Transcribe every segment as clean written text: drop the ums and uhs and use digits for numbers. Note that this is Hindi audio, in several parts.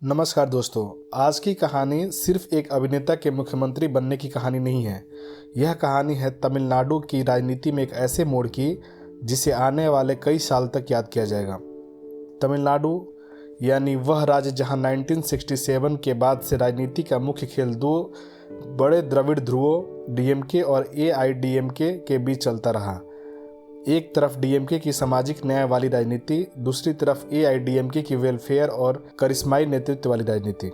नमस्कार दोस्तों। आज की कहानी सिर्फ एक अभिनेता के मुख्यमंत्री बनने की कहानी नहीं है। यह कहानी है तमिलनाडु की राजनीति में एक ऐसे मोड़ की जिसे आने वाले कई साल तक याद किया जाएगा। तमिलनाडु यानी वह राज्य जहां 1967 के बाद से राजनीति का मुख्य खेल दो बड़े द्रविड़ ध्रुवों डीएमके और एआईडीएमके के बीच चलता रहा। एक तरफ डीएमके की सामाजिक न्याय वाली राजनीति, दूसरी तरफ एआईडीएमके की वेलफेयर और करिश्माई नेतृत्व वाली राजनीति।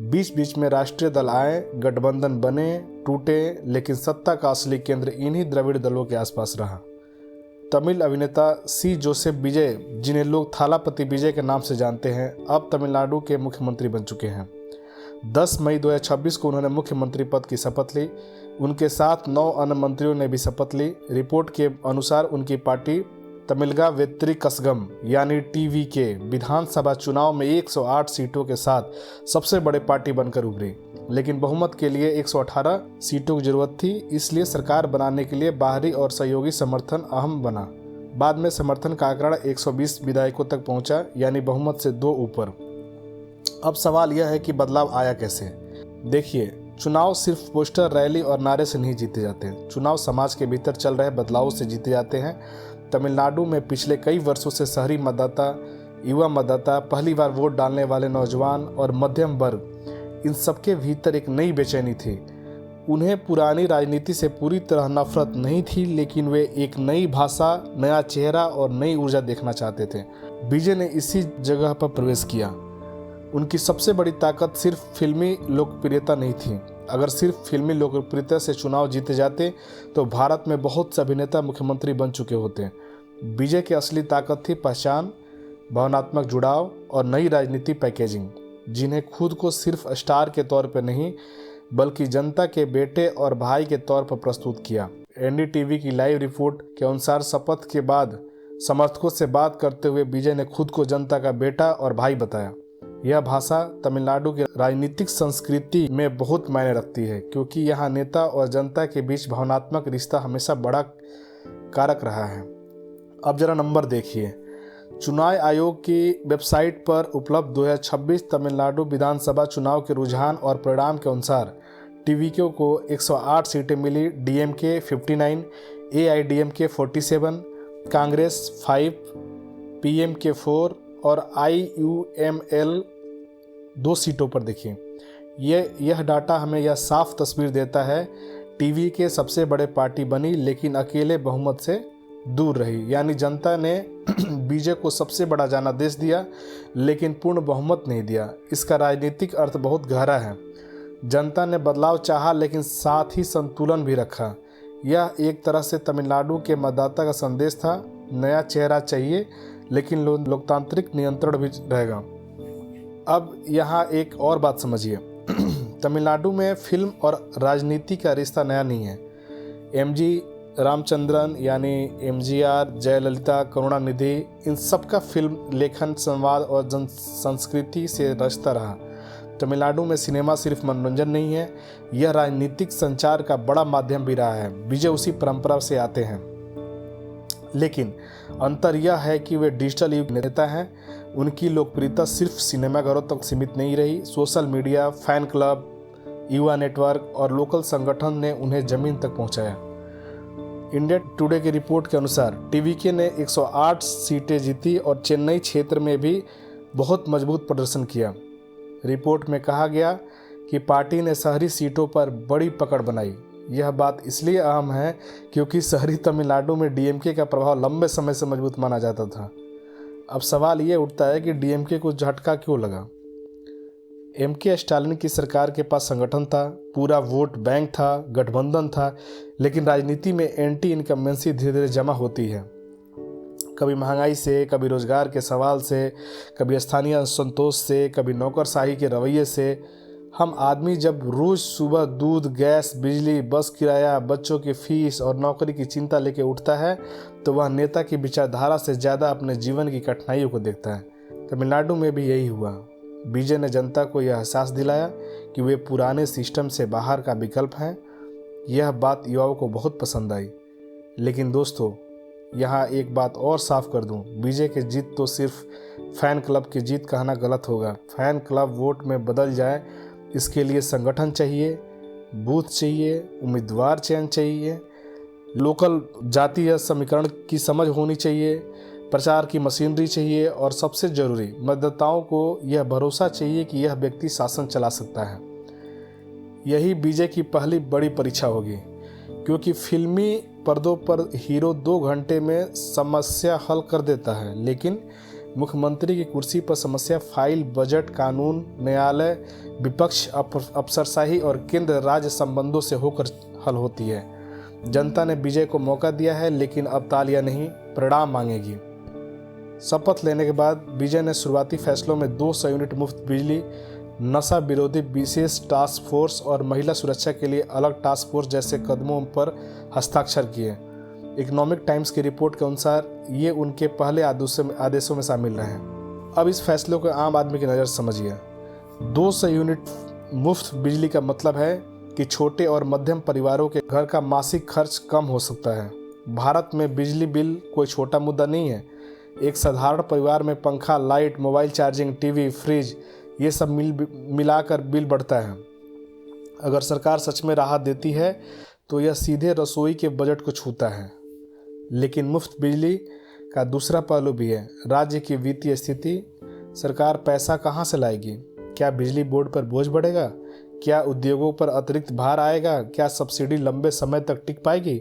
बीच बीच में राष्ट्रीय दल आए, गठबंधन बने, टूटे, लेकिन सत्ता का असली केंद्र इन्हीं द्रविड़ दलों के आसपास रहा। तमिल अभिनेता सी जोसेफ विजय, जिन्हें लोग थालापति विजय के नाम से जानते हैं, अब तमिलनाडु के मुख्यमंत्री बन चुके हैं। 10 मई 2026 को उन्होंने मुख्यमंत्री पद की शपथ ली। उनके साथ 9 अन्य मंत्रियों ने भी शपथ ली। रिपोर्ट के अनुसार उनकी पार्टी तमिलगा वेत्री कसगम यानी टीवीके विधानसभा चुनाव में 108 सीटों के साथ सबसे बड़े पार्टी बनकर उभरी, लेकिन बहुमत के लिए 118 सीटों की जरूरत थी। इसलिए सरकार बनाने के लिए बाहरी और सहयोगी समर्थन अहम बना। बाद में समर्थन का आंकड़ा 120 विधायकों तक पहुंचा, यानी बहुमत से 2 ऊपर। अब सवाल यह है कि बदलाव आया कैसे। देखिए, चुनाव सिर्फ पोस्टर, रैली और नारे से नहीं जीते जाते। चुनाव समाज के भीतर चल रहे बदलावों से जीते जाते हैं। तमिलनाडु में पिछले कई वर्षों से शहरी मतदाता, युवा मतदाता, पहली बार वोट डालने वाले नौजवान और मध्यम वर्ग, इन सबके भीतर एक नई बेचैनी थी। उन्हें पुरानी राजनीति से पूरी तरह नफरत नहीं थी, लेकिन वे एक नई भाषा, नया चेहरा और नई ऊर्जा देखना चाहते थे। विजय ने इसी जगह पर प्रवेश किया। उनकी सबसे बड़ी ताकत सिर्फ फिल्मी लोकप्रियता नहीं थी। अगर सिर्फ फिल्मी लोकप्रियता से चुनाव जीते जाते तो भारत में बहुत से अभिनेता मुख्यमंत्री बन चुके होते। विजय की असली ताकत थी पहचान, भावनात्मक जुड़ाव और नई राजनीति पैकेजिंग, जिन्हें खुद को सिर्फ स्टार के तौर पर नहीं बल्कि जनता के बेटे और भाई के तौर पर प्रस्तुत किया। एनडीटीवी की लाइव रिपोर्ट के अनुसार शपथ के बाद समर्थकों से बात करते हुए विजय ने खुद को जनता का बेटा और भाई बताया। यह भाषा तमिलनाडु की राजनीतिक संस्कृति में बहुत मायने रखती है, क्योंकि यहाँ नेता और जनता के बीच भावनात्मक रिश्ता हमेशा बड़ा कारक रहा है। अब जरा नंबर देखिए। चुनाव आयोग की वेबसाइट पर उपलब्ध 2026 तमिलनाडु विधानसभा चुनाव के रुझान और परिणाम के अनुसार टीवीके को 108 सीटें मिली, डीएमके 59, एआईडीएमके 47, कांग्रेस 5, पीएमके 4 और आईयूएमएल 2 सीटों पर। देखिए, यह डाटा हमें यह साफ तस्वीर देता है। टीवीके सबसे बड़े पार्टी बनी, लेकिन अकेले बहुमत से दूर रही। यानी जनता ने बीजे को सबसे बड़ा जनादेश दिया, लेकिन पूर्ण बहुमत नहीं दिया। इसका राजनीतिक अर्थ बहुत गहरा है। जनता ने बदलाव चाहा, लेकिन साथ ही संतुलन भी रखा। यह एक तरह से तमिलनाडु के मतदाता का संदेश था, नया चेहरा चाहिए, लेकिन लोकतांत्रिक नियंत्रण भी रहेगा। अब यहाँ एक और बात समझिए। तमिलनाडु में फिल्म और राजनीति का रिश्ता नया नहीं है। एमजी रामचंद्रन यानी एमजीआर, जयललिता, करुणानिधि, इन सब का फिल्म लेखन, संवाद और जन संस्कृति से रिश्ता रहा। तमिलनाडु में सिनेमा सिर्फ मनोरंजन नहीं है, यह राजनीतिक संचार का बड़ा माध्यम भी रहा है। विजय उसी परंपरा से आते हैं, लेकिन अंतर यह है कि वे डिजिटल युग नेता हैं। उनकी लोकप्रियता सिर्फ सिनेमाघरों तक सीमित नहीं रही। सोशल मीडिया, फैन क्लब, युवा नेटवर्क और लोकल संगठन ने उन्हें जमीन तक पहुंचाया। इंडिया टुडे की रिपोर्ट के अनुसार टीवीके ने 108 सीटें जीती और चेन्नई क्षेत्र में भी बहुत मजबूत प्रदर्शन किया। रिपोर्ट में कहा गया कि पार्टी ने शहरी सीटों पर बड़ी पकड़ बनाई। यह बात इसलिए अहम है क्योंकि शहरी तमिलनाडु में डीएमके का प्रभाव लंबे समय से मजबूत माना जाता था। अब सवाल ये उठता है कि डीएमके को झटका क्यों लगा। एमके स्टालिन की सरकार के पास संगठन था, पूरा वोट बैंक था, गठबंधन था, लेकिन राजनीति में एंटी इनकम्बेंसी धीरे धीरे जमा होती है। कभी महंगाई से, कभी रोजगार के सवाल से, कभी स्थानीय असंतोष से, कभी नौकरशाही के रवैये से। हम आदमी जब रोज़ सुबह दूध, गैस, बिजली, बस किराया, बच्चों की फीस और नौकरी की चिंता लेके उठता है, तो वह नेता की विचारधारा से ज़्यादा अपने जीवन की कठिनाइयों को देखता है। तमिलनाडु में भी यही हुआ। विजय ने जनता को यह एहसास दिलाया कि वे पुराने सिस्टम से बाहर का विकल्प हैं। यह बात युवाओं को बहुत पसंद आई। लेकिन दोस्तों, यहाँ एक बात और साफ कर दूं, बीजे की जीत तो सिर्फ फैन क्लब की जीत कहना गलत होगा। फैन क्लब वोट में बदल जाए, इसके लिए संगठन चाहिए, बूथ चाहिए, उम्मीदवार चयन चाहिए, लोकल जातीय समीकरण की समझ होनी चाहिए, प्रचार की मशीनरी चाहिए और सबसे ज़रूरी मतदाताओं को यह भरोसा चाहिए कि यह व्यक्ति शासन चला सकता है। यही बीजे की पहली बड़ी परीक्षा होगी, क्योंकि फिल्मी पर्दों पर हीरो 2 घंटे में समस्या हल कर देता है, लेकिन मुख्यमंत्री की कुर्सी पर समस्या फाइल, बजट, कानून, न्यायालय, विपक्ष, अफसरशाही और केंद्र राज्य संबंधों से होकर हल होती है। जनता ने विजय को मौका दिया है, लेकिन अब तालियां नहीं, परिणाम मांगेगी। शपथ लेने के बाद विजय ने शुरुआती फैसलों में 200 यूनिट मुफ्त बिजली, नशा विरोधी विशेष टास्क फोर्स और महिला सुरक्षा के लिए अलग टास्क फोर्स जैसे कदमों पर हस्ताक्षर किए। इकोनॉमिक टाइम्स की रिपोर्ट के अनुसार ये उनके पहले आदेशों में शामिल रहे हैं। अब इस फैसले को आम आदमी की नज़र समझिए। 200 यूनिट मुफ्त बिजली का मतलब है कि छोटे और मध्यम परिवारों के घर का मासिक खर्च कम हो सकता है। भारत में बिजली बिल कोई छोटा मुद्दा नहीं है। एक साधारण परिवार में पंखा, light, mobile charging, TV, fridge ये सब मिलाकर बिल बढ़ता है। अगर सरकार सच में राहत देती है तो यह सीधे रसोई के बजट को छूता है। लेकिन मुफ्त बिजली का दूसरा पहलू भी है, राज्य की वित्तीय स्थिति। सरकार पैसा कहाँ से लाएगी? क्या बिजली बोर्ड पर बोझ बढ़ेगा? क्या उद्योगों पर अतिरिक्त भार आएगा? क्या सब्सिडी लंबे समय तक टिक पाएगी?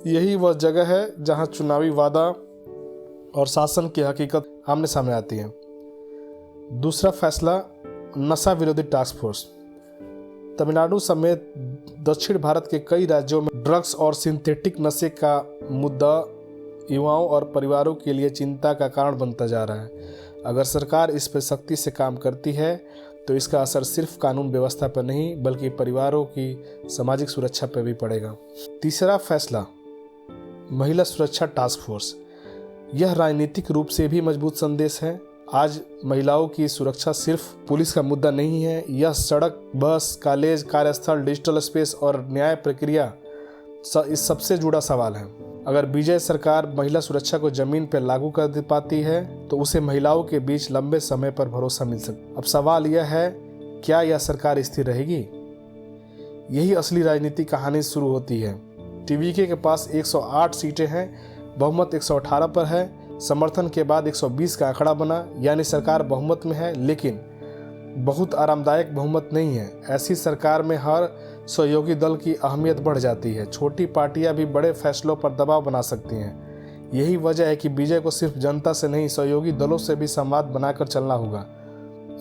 यही वह जगह है जहां चुनावी वादा और शासन की हकीकत आमने सामने आती है। दूसरा फैसला, नशा विरोधी टास्क फोर्स। तमिलनाडु समेत दक्षिण भारत के कई राज्यों में ड्रग्स और सिंथेटिक नशे का मुद्दा युवाओं और परिवारों के लिए चिंता का कारण बनता जा रहा है। अगर सरकार इस पर सख्ती से काम करती है तो इसका असर सिर्फ कानून व्यवस्था पर नहीं बल्कि परिवारों की सामाजिक सुरक्षा पर भी पड़ेगा। तीसरा फैसला, महिला सुरक्षा टास्क फोर्स। यह राजनीतिक रूप से भी मजबूत संदेश है। आज महिलाओं की सुरक्षा सिर्फ पुलिस का मुद्दा नहीं है, यह सड़क, बस, कॉलेज, कार्यस्थल, डिजिटल स्पेस और न्याय प्रक्रिया इस सबसे जुड़ा सवाल है। अगर बीजेपी सरकार महिला सुरक्षा को जमीन पर लागू कर पाती है तो उसे महिलाओं के बीच लंबे समय पर भरोसा मिल सकता है। अब सवाल यह है, क्या यह सरकार स्थिर रहेगी? यही असली राजनीतिक कहानी शुरू होती है। टीवीके के पास 108 सीटें हैं, बहुमत 118 पर है, समर्थन के बाद 120 का आंकड़ा बना, यानी सरकार बहुमत में है, लेकिन बहुत आरामदायक बहुमत नहीं है। ऐसी सरकार में हर सहयोगी दल की अहमियत बढ़ जाती है। छोटी पार्टियां भी बड़े फैसलों पर दबाव बना सकती हैं। यही वजह है कि बीजेपी को सिर्फ जनता से नहीं, सहयोगी दलों से भी संवाद बनाकर चलना होगा।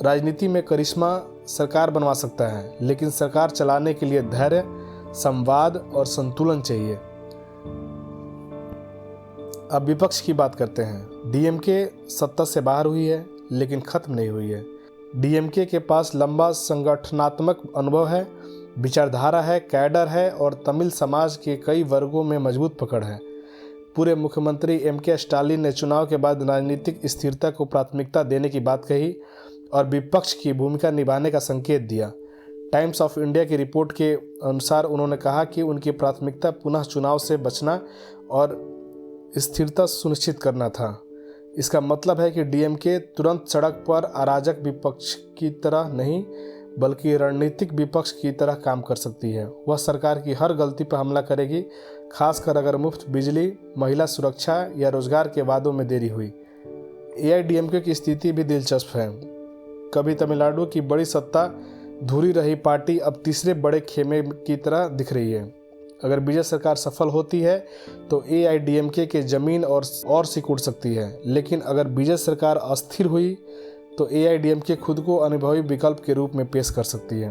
राजनीति में करिश्मा सरकार बनवा सकता है, लेकिन सरकार चलाने के लिए धैर्य, संवाद और संतुलन चाहिए। अब विपक्ष की बात करते हैं। डीएमके सत्ता से बाहर हुई है, लेकिन खत्म नहीं हुई है। डीएमके के पास लंबा संगठनात्मक अनुभव है, विचारधारा है, कैडर है और तमिल समाज के कई वर्गों में मजबूत पकड़ है। पूर्व मुख्यमंत्री एमके स्टालिन ने चुनाव के बाद राजनीतिक स्थिरता को प्राथमिकता देने की बात कही और विपक्ष की भूमिका निभाने का संकेत दिया। टाइम्स ऑफ इंडिया की रिपोर्ट के अनुसार उन्होंने कहा कि उनकी प्राथमिकता पुनः चुनाव से बचना और स्थिरता सुनिश्चित करना था। इसका मतलब है कि डीएमके तुरंत सड़क पर अराजक विपक्ष की तरह नहीं बल्कि रणनीतिक विपक्ष की तरह काम कर सकती है। वह सरकार की हर गलती पर हमला करेगी, खासकर अगर मुफ्त बिजली, महिला सुरक्षा या रोजगार के वादों में देरी हुई। एआईडीएमके की स्थिति भी दिलचस्प है। कभी तमिलनाडु की बड़ी सत्ता धुरी रही पार्टी अब तीसरे बड़े खेमे की तरह दिख रही है। अगर बीजेपी सरकार सफल होती है तो एआईडीएमके के जमीन और सिकुड़ सकती है, लेकिन अगर बीजेपी सरकार अस्थिर हुई तो एआईडीएमके खुद को अनुभवी विकल्प के रूप में पेश कर सकती है।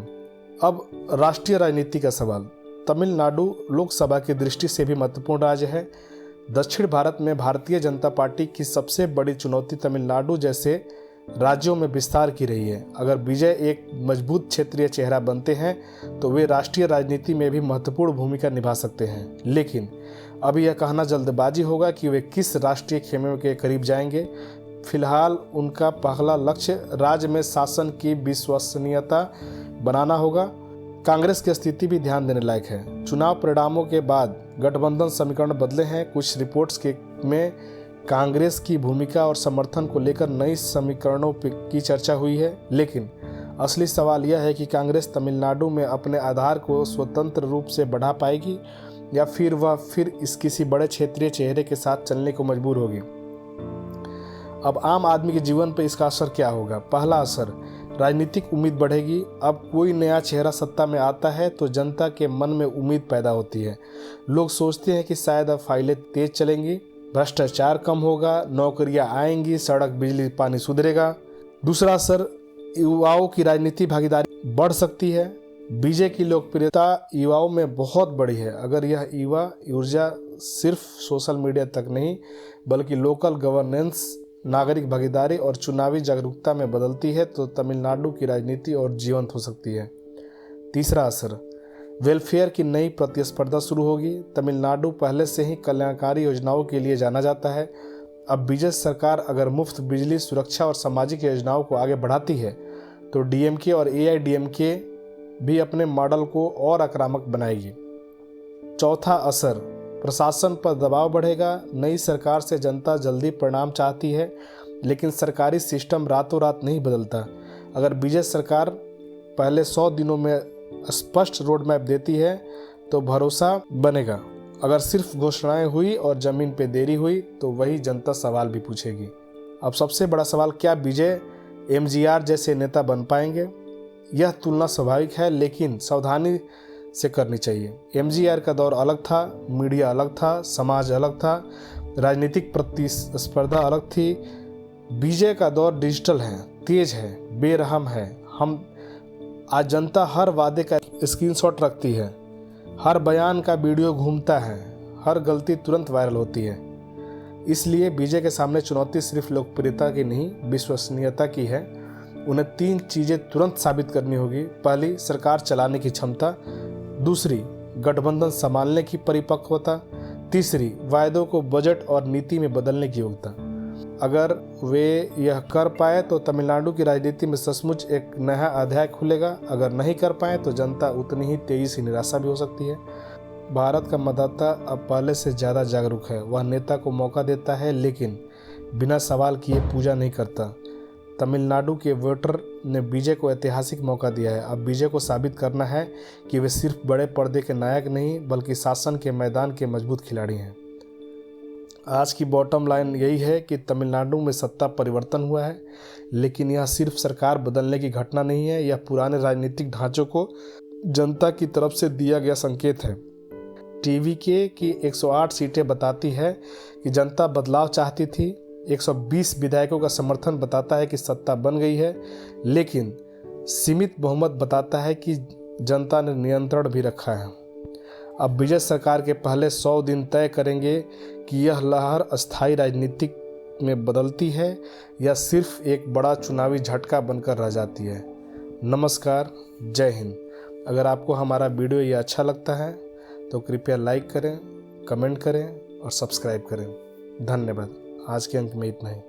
अब राष्ट्रीय राजनीति का सवाल। तमिलनाडु लोकसभा की दृष्टि से भी महत्वपूर्ण राज्य है। दक्षिण भारत में भारतीय जनता पार्टी की सबसे बड़ी चुनौती तमिलनाडु जैसे राज्यों में विस्तार की रही है। अगर बीजेपी एक मजबूत क्षेत्रीय चेहरा बनते हैं तो वे राष्ट्रीय राजनीति में भी महत्वपूर्ण भूमिका निभा सकते हैं, लेकिन अभी यह कहना जल्दबाजी होगा कि वे किस राष्ट्रीय खेमे के करीब जाएंगे। फिलहाल उनका पहला लक्ष्य राज्य में शासन की विश्वसनीयता बनाना होगा। कांग्रेस की स्थिति भी ध्यान देने लायक है। चुनाव परिणामों के बाद गठबंधन समीकरण बदले हैं। कुछ रिपोर्ट्स के में कांग्रेस की भूमिका और समर्थन को लेकर नई समीकरणों की चर्चा हुई है, लेकिन असली सवाल यह है कि कांग्रेस तमिलनाडु में अपने आधार को स्वतंत्र रूप से बढ़ा पाएगी या फिर वह इस किसी बड़े क्षेत्रीय चेहरे के साथ चलने को मजबूर होगी। अब आम आदमी के जीवन पर इसका असर क्या होगा? पहला असर, राजनीतिक उम्मीद बढ़ेगी। अब कोई नया चेहरा सत्ता में आता है तो जनता के मन में उम्मीद पैदा होती है। लोग सोचते हैं कि शायद अब फाइलें तेज चलेंगी, भ्रष्टाचार कम होगा, नौकरियां आएंगी, सड़क बिजली पानी सुधरेगा। दूसरा असर, युवाओं की राजनीति भागीदारी बढ़ सकती है। बीजेपी की लोकप्रियता युवाओं में बहुत बड़ी है। अगर यह युवा ऊर्जा सिर्फ सोशल मीडिया तक नहीं बल्कि लोकल गवर्नेंस, नागरिक भागीदारी और चुनावी जागरूकता में बदलती है तो तमिलनाडु की राजनीति और जीवंत हो सकती है। तीसरा असर, वेलफेयर की नई प्रतिस्पर्धा शुरू होगी। तमिलनाडु पहले से ही कल्याणकारी योजनाओं के लिए जाना जाता है। अब बीजेपी सरकार अगर मुफ्त बिजली, सुरक्षा और सामाजिक योजनाओं को आगे बढ़ाती है तो डीएमके और एआईडीएमके भी अपने मॉडल को और आक्रामक बनाएगी। चौथा असर, प्रशासन पर दबाव बढ़ेगा। नई सरकार से जनता जल्दी परिणाम चाहती है, लेकिन सरकारी सिस्टम रातों रात नहीं बदलता। अगर बीजेपी सरकार पहले 100 दिनों में स्पष्ट रोड मैप देती है तो भरोसा बनेगा। अगर सिर्फ घोषणाएं हुई और जमीन पे देरी हुई तो वही जनता सवाल भी पूछेगी। अब सबसे बड़ा सवाल, क्या विजय एमजीआर जैसे नेता बन पाएंगे? यह तुलना स्वाभाविक है लेकिन सावधानी से करनी चाहिए। एमजीआर का दौर अलग था, मीडिया अलग था, समाज अलग था, राजनीतिक प्रतिस्पर्धा अलग थी। विजय का दौर डिजिटल है, तेज है, बेरहम है। आज जनता हर वादे का स्क्रीनशॉट रखती है, हर बयान का वीडियो घूमता है, हर गलती तुरंत वायरल होती है। इसलिए विजय के सामने चुनौती सिर्फ लोकप्रियता की नहीं, विश्वसनीयता की है। उन्हें 3 चीज़ें तुरंत साबित करनी होगी। पहली, सरकार चलाने की क्षमता। दूसरी, गठबंधन संभालने की परिपक्वता। तीसरी, वायदों को बजट और नीति में बदलने की योग्यता। अगर वे यह कर पाए तो तमिलनाडु की राजनीति में सचमुच एक नया अध्याय खुलेगा। अगर नहीं कर पाए तो जनता उतनी ही तेजी से निराशा भी हो सकती है। भारत का मतदाता अब पहले से ज़्यादा जागरूक है। वह नेता को मौका देता है लेकिन बिना सवाल किए पूजा नहीं करता। तमिलनाडु के वोटर ने बीजे को ऐतिहासिक मौका दिया है। अब बीजे को साबित करना है कि वे सिर्फ बड़े पर्दे के नायक नहीं बल्कि शासन के मैदान के मजबूत खिलाड़ी हैं। आज की बॉटम लाइन यही है कि तमिलनाडु में सत्ता परिवर्तन हुआ है, लेकिन यह सिर्फ सरकार बदलने की घटना नहीं है। यह पुराने राजनीतिक ढांचों को जनता की तरफ से दिया गया संकेत है। टीवीके की 108 सीटें बताती है कि जनता बदलाव चाहती थी। 120 विधायकों का समर्थन बताता है कि सत्ता बन गई है, लेकिन सीमित बहुमत बताता है कि जनता ने नियंत्रण भी रखा है। अब बीजेपी सरकार के पहले 100 दिन तय करेंगे कि यह लहर अस्थायी राजनीतिक में बदलती है या सिर्फ एक बड़ा चुनावी झटका बनकर रह जाती है। नमस्कार, जय हिंद। अगर आपको हमारा वीडियो ये अच्छा लगता है तो कृपया लाइक करें, कमेंट करें और सब्सक्राइब करें। धन्यवाद। आज के अंक में इतना ही।